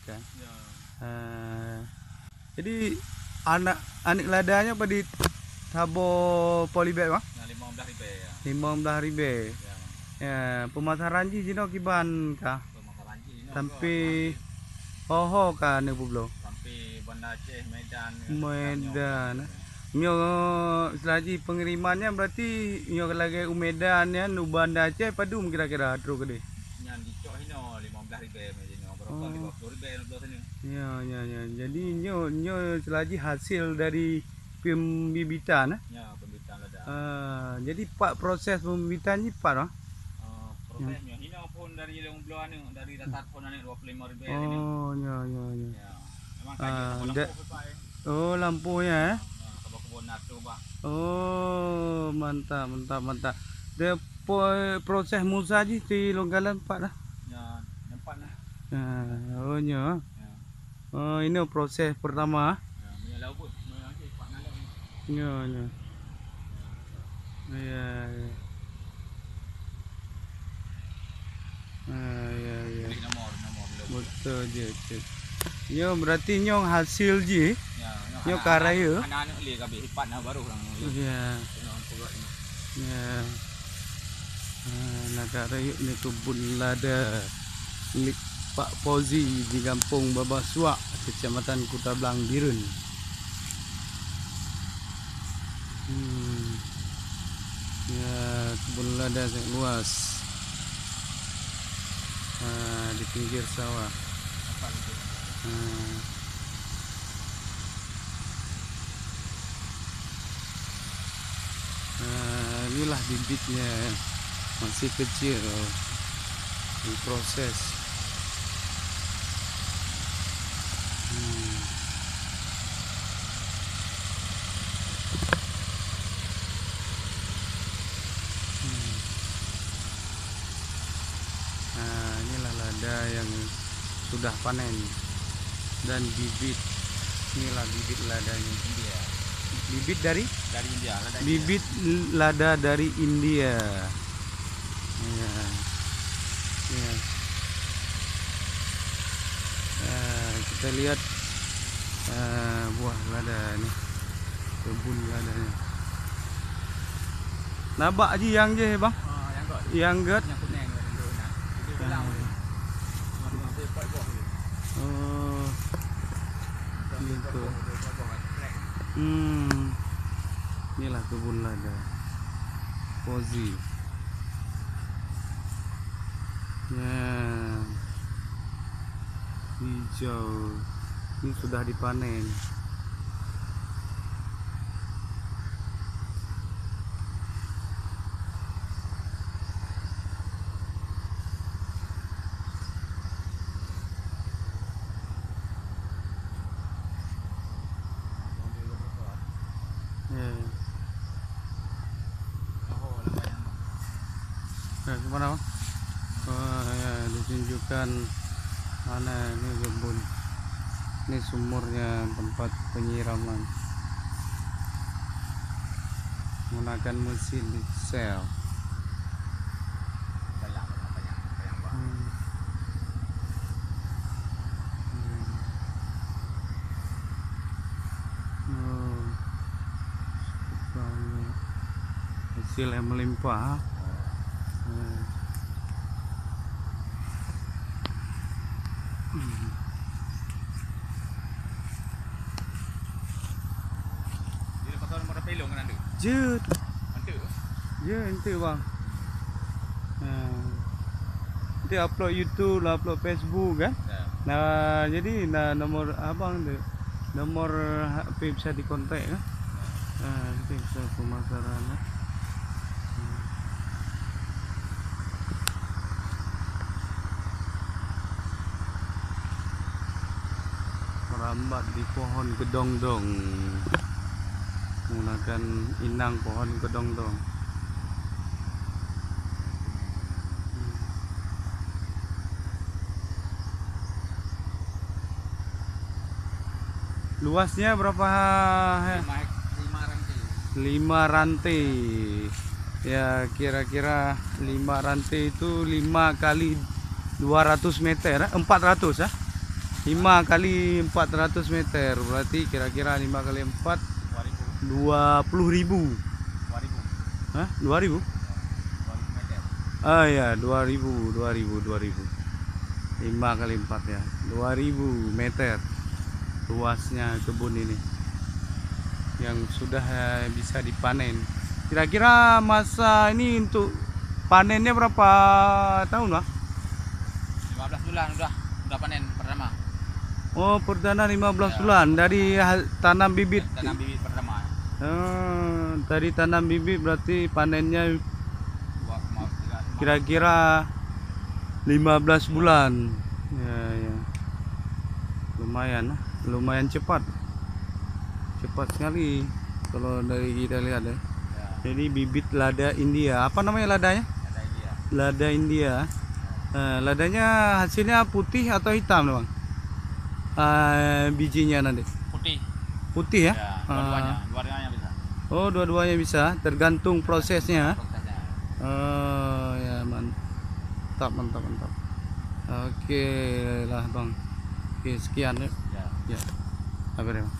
kan. Ya. Jadi anak ladanya pada tabur polybag bang? Nah, 15 ribu ya. 15 ribu. Ya. Ya, pemasaran ji sino kiban kah? Pemasaran ji no. Sampai Hoho kah ne publo? Sampai Banda Aceh, Medan. Medan. Nyo selagi pengirimannya berarti nyo lagi Medan ya nu Banda Aceh padum kira-kira tru kede. Yang dicok hino 15 ribu medino. Berapa 50 ribu sini. Ya. Jadi nyo selagi hasil dari pembibitan. Ya, pembibitan lada. Jadi pak proses pembibitan ni pak lah. Prosesnya hino pun dari Leung Beluan ni, dari datar pun ni 25 ribu ini. Ya. Ya. Memang kayu lampu Pak. Oh, lampunya eh. Kebun natu Pak. Oh, mantap. Dia proses musa ji di Longgalan pak dah. Ya, nampak lah. Oh, nya. Ya. Oh, ini proses pertama. Ya, punya laut, punya Pak Nalang ni. Ya. Ya. Ya. Beli nomor Betul je. Nyo berarti nyo hasil ji. Ya, nyo karaya. Anak-anak li kabeh hipat nah baru orang. Ya. Negara yuk ni kebun lada milik Pak Fauzi di Kampung Babasuak, Kecamatan Kota Blang, Birun. Ya, kebun lada sangat luas. Di pinggir sawah. Inilah bibitnya, masih kecil, diproses. Inilah lada yang sudah panen dan bibit. Inilah bibit ladanya. India. Bibit dari India, lada bibit India. Lada dari India. Ya. Kita lihat buah lada ni, kebun ladanya. Nabak je yang je bang. Yang got. Yang kuning tu nah. Itu belang. Oh. Gitu. Inilah kebun lada Fauzi. Ya. Hijau. Ini sudah dipanen. Kemana bang? Oh ya, ditunjukkan mana ini kebun. Ini sumurnya, tempat penyiraman menggunakan mesin diesel. Hasil yang melimpah. Dia pasal nomor pelong kan ada. Jut. Ada. Ya, ente bang. Nanti upload YouTube, upload Facebook kan. Ya. Nah, jadi nomor abang tu, nomor HP bisa dikontak kan. Nanti bisa pemasaran kan. Merambat di pohon kedongdong, menggunakan inang pohon kedongdong. Luasnya berapa? 5 rantai. Ya, kira-kira 5 rantai itu 5 kali 200 meter, 400 ya. 5 kali 400 meter berarti kira-kira 5 kali 4 2000 20.000. 2000 Hah? 2000? 2000 meter. Ah ya, 2000. 5 kali 4 ya. 2000 meter luasnya kebun ini yang sudah bisa dipanen. Kira-kira masa ini untuk panennya berapa tahun, Bang? 15 bulan udah panen pertama. Oh, perdana 15 Ya, bulan dari tanam bibit. Tanam bibit pertama. Dari tanam bibit berarti panennya 2,3 kira-kira 15 bulan. Ya, ya. Lumayan cepat. Cepat sekali kalau dari kita lihat ya. ya. Jadi bibit lada India. Apa namanya ladanya? Ada dia. Lada India. Ladanya hasilnya putih atau hitam, Bang? Bijinya nanti. Putih. Putih ya? Ya, dua-duanya bisa. Oh, dua-duanya bisa, tergantung prosesnya. Prosesnya. Ya, mantap. Oke lah, Bang. Oke, sekian ya. Ya. Ya. Apa ya, Bang?